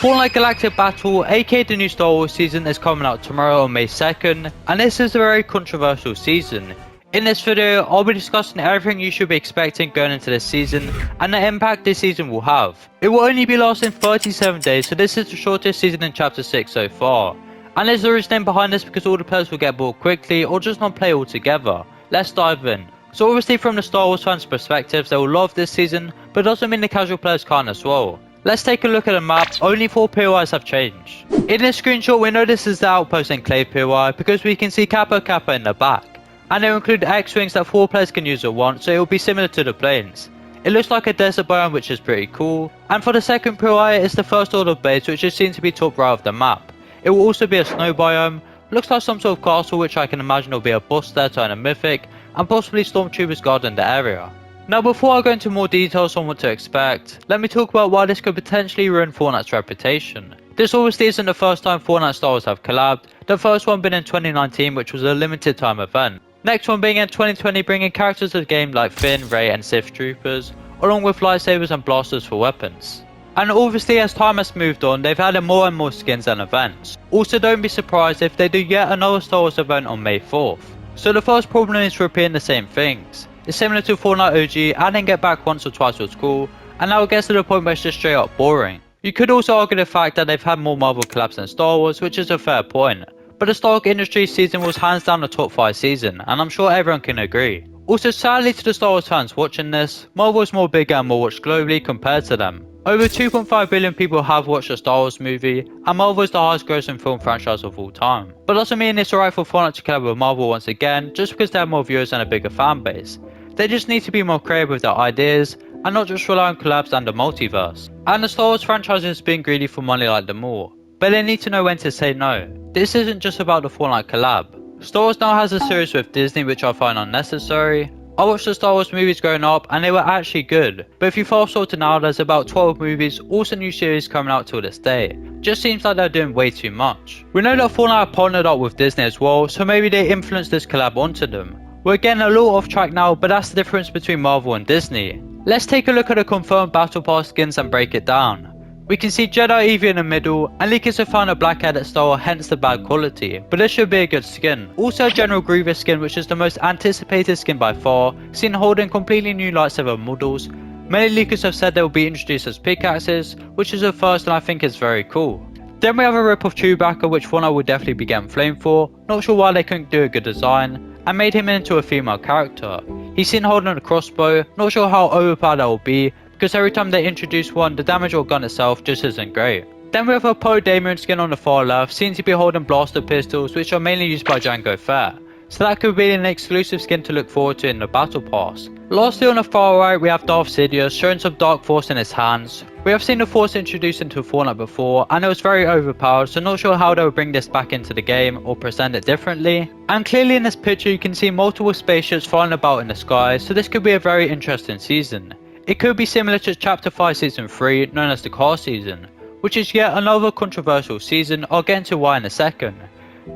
Fortnite Galactic Battle, aka the new Star Wars season, is coming out tomorrow on May 2nd, and this is a very controversial season. In this video, I'll be discussing everything you should be expecting going into this season, and the impact this season will have. It will only be lasting 37 days, so this is the shortest season in Chapter 6 so far. And there's a reason behind this because all the players will get bored quickly, or just not play altogether. Let's dive in. So obviously from the Star Wars fans' perspective, they will love this season, but it doesn't mean the casual players can't as well. Let's take a look at the map. Only 4 POIs have changed. In this screenshot, we know this is the Outpost Enclave POI because we can see Kappa Kappa in the back. And they include X-Wings that 4 players can use at once, so it will be similar to the planes. It looks like a desert biome, which is pretty cool. And for the second POI, it's the First Order base, which is seen to be top right of the map. It will also be a snow biome. Looks like some sort of castle, which I can imagine will be a boss there turn a mythic, and possibly stormtroopers guarding the area. Now before I go into more details on what to expect, let me talk about why this could potentially ruin Fortnite's reputation. This obviously isn't the first time Fortnite Star Wars have collabed, the first one being in 2019, which was a limited time event. Next one being in 2020, bringing characters to the game like Finn, Rey and Sith Troopers, along with lightsabers and blasters for weapons. And obviously as time has moved on, they've added more and more skins and events. Also don't be surprised if they do yet another Star Wars event on May 4th. So the first problem is repeating the same things. It's similar to Fortnite OG, adding it back once or twice was cool, and now it gets to the point where it's just straight up boring. You could also argue the fact that they've had more Marvel collabs than Star Wars, which is a fair point. But the Star Wars industry season was hands down the top 5 season, and I'm sure everyone can agree. Also sadly to the Star Wars fans watching this, Marvel is more bigger and more watched globally compared to them. Over 2.5 billion people have watched the Star Wars movie, and Marvel is the highest grossing film franchise of all time. But doesn't mean it's alright for Fortnite to collab with Marvel once again, just because they have more viewers and a bigger fan base. They just need to be more creative with their ideas, and not just rely on collabs and the multiverse. And the Star Wars franchise has been greedy for money like them all, but they need to know when to say no. This isn't just about the Fortnite collab. Star Wars now has a series with Disney which I find unnecessary. I watched the Star Wars movies growing up and they were actually good, but if you fast forward to now, there's about 12 movies, also new series coming out till this day. Just seems like they're doing way too much. We know that Fortnite have partnered up with Disney as well, so maybe they influenced this collab onto them. We're getting a little off track now, but that's the difference between Marvel and Disney. Let's take a look at the confirmed Battle Pass skins and break it down. We can see Jedi Evie in the middle, and leakers have found a black edit style, hence the bad quality, but this should be a good skin. Also General Grievous skin, which is the most anticipated skin by far, seen holding completely new lightsaber models. Many leakers have said they will be introduced as pickaxes, which is a first and I think is very cool. Then we have a rip of Chewbacca, which Fortnite will definitely be getting flamed for, not sure why they couldn't do a good design, and made him into a female character. He's seen holding a crossbow, not sure how overpowered that will be, because every time they introduce one, the damage or gun itself just isn't great. Then we have a Poe Dameron skin on the far left, seen to be holding blaster pistols, which are mainly used by Jango Fett. So that could be an exclusive skin to look forward to in the Battle Pass. Lastly on the far right, we have Darth Sidious showing some Dark Force in his hands. We have seen the Force introduced into Fortnite before, and it was very overpowered, so not sure how they will bring this back into the game or present it differently. And clearly in this picture you can see multiple spaceships flying about in the sky, so this could be a very interesting season. It could be similar to Chapter 5 Season 3, known as the Car Season, which is yet another controversial season. I'll get into why in a second.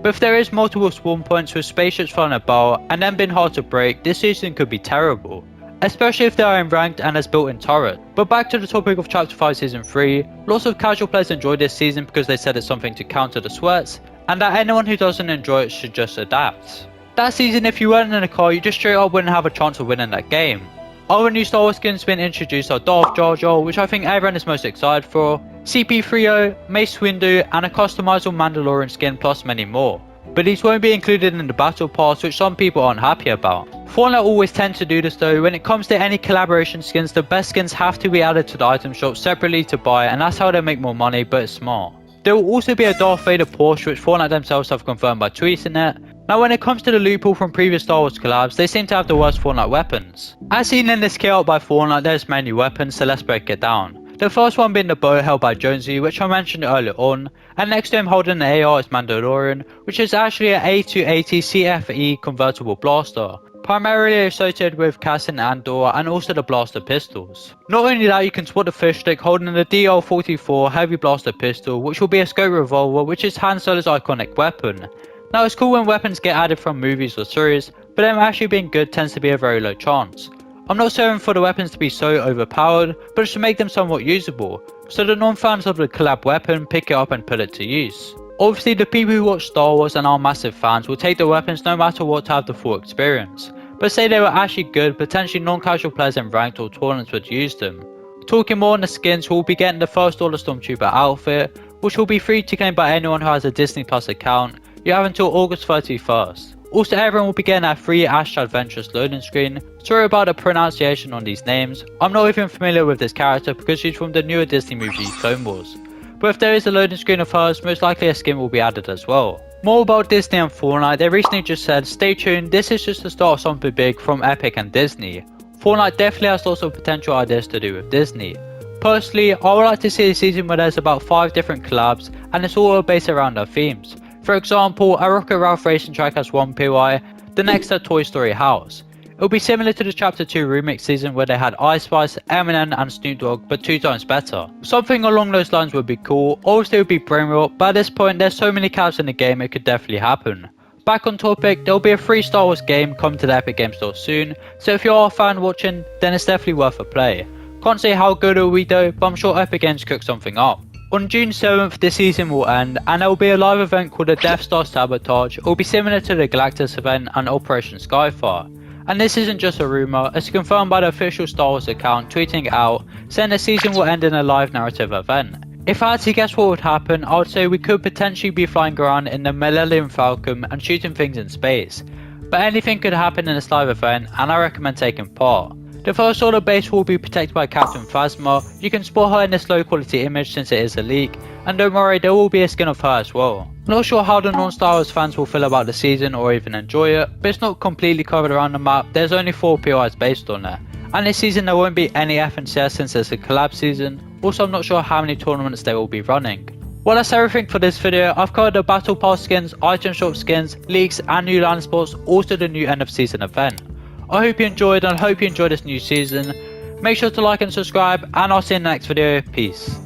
But if there is multiple spawn points with spaceships flying about and then being hard to break, this season could be terrible. Especially if they are in ranked and has built-in turret. But back to the topic of Chapter 5 Season 3, lots of casual players enjoyed this season because they said it's something to counter the sweats, and that anyone who doesn't enjoy it should just adapt. That season if you weren't in a car, you just straight up wouldn't have a chance of winning that game. Other new Star Wars skins being introduced are Darth Jar Jar, which I think everyone is most excited for, CP30, Mace Windu, and a customizable Mandalorian skin plus many more. But these won't be included in the Battle Pass, which some people aren't happy about. Fortnite always tend to do this though. When it comes to any collaboration skins, the best skins have to be added to the item shop separately to buy, and that's how they make more money, but it's smart. There will also be a Darth Vader Porsche, which Fortnite themselves have confirmed by tweeting it. Now when it comes to the loophole from previous Star Wars collabs, they seem to have the worst Fortnite weapons. As seen in this kit out by Fortnite, there's many weapons, so let's break it down. The first one being the bow held by Jonesy, which I mentioned earlier on, and next to him holding the AR is Mandalorian, which is actually an A280 CFE convertible blaster, primarily associated with Cassian Andor and also the blaster pistols. Not only that, you can spot the fish stick holding the DL-44 heavy blaster pistol, which will be a scope revolver, which is Han Solo's iconic weapon. Now it's cool when weapons get added from movies or series, but them actually being good tends to be a very low chance. I'm not saying for the weapons to be so overpowered, but just to make them somewhat usable. so the non-fans of the collab weapon pick it up and put it to use. Obviously the people who watch Star Wars and are massive fans will take the weapons no matter what to have the full experience, but say they were actually good, potentially non-casual players in ranked or tournaments would use them. Talking more on the skins, we'll be getting the First Order Stormtrooper outfit, which will be free to claim by anyone who has a Disney Plus account. You have until August 31st. Also, everyone will be getting a free Ash Adventurous loading screen. Sorry about the pronunciation on these names. I'm not even familiar with this character because she's from the newer Disney movie Clone Wars. But if there is a loading screen of hers, most likely a skin will be added as well. More about Disney and Fortnite, they recently just said, stay tuned, this is just the start of something big from Epic and Disney. Fortnite definitely has lots of potential ideas to do with Disney. Personally, I would like to see a season where there's about 5 different collabs and it's all based around their themes. For example, a Rocket Ralph racing track has one POI, the next a Toy Story house. It will be similar to the Chapter 2 remix season where they had Ice Spice, Eminem and Snoop Dogg, but 2 times better. Something along those lines would be cool. Obviously it would be brain rot, but at this point there's so many collabs in the game it could definitely happen. Back on topic, there will be a free Star Wars game coming to the Epic Games Store soon, so if you are a fan watching, then it's definitely worth a play. Can't say how good it will be though, but I'm sure Epic Games cook something up. On June 7th, the season will end, and there will be a live event called the Death Star Sabotage. It will be similar to the Galactus event and Operation Skyfire. And this isn't just a rumour, it's confirmed by the official Star Wars account tweeting it out, saying the season will end in a live narrative event. If I had to guess what would happen, I would say we could potentially be flying around in the Millennium Falcon and shooting things in space. But anything could happen in this live event, and I recommend taking part. The First Order base will be protected by Captain Phasma. You can spot her in this low quality image since it is a leak, and don't worry, there will be a skin of her as well. Not sure how the non-Star Wars fans will feel about the season or even enjoy it, but it's not completely covered around the map. There's only 4 POIs based on it, and this season there won't be any FNCS since it's a collab season. Also, I'm not sure how many tournaments they will be running. Well, that's everything for this video. I've covered the Battle Pass skins, item shop skins, leaks and new land spots, also the new end of season event. I hope you enjoyed and I hope you enjoy this new season. Make sure to like and subscribe, and I'll see you in the next video. Peace.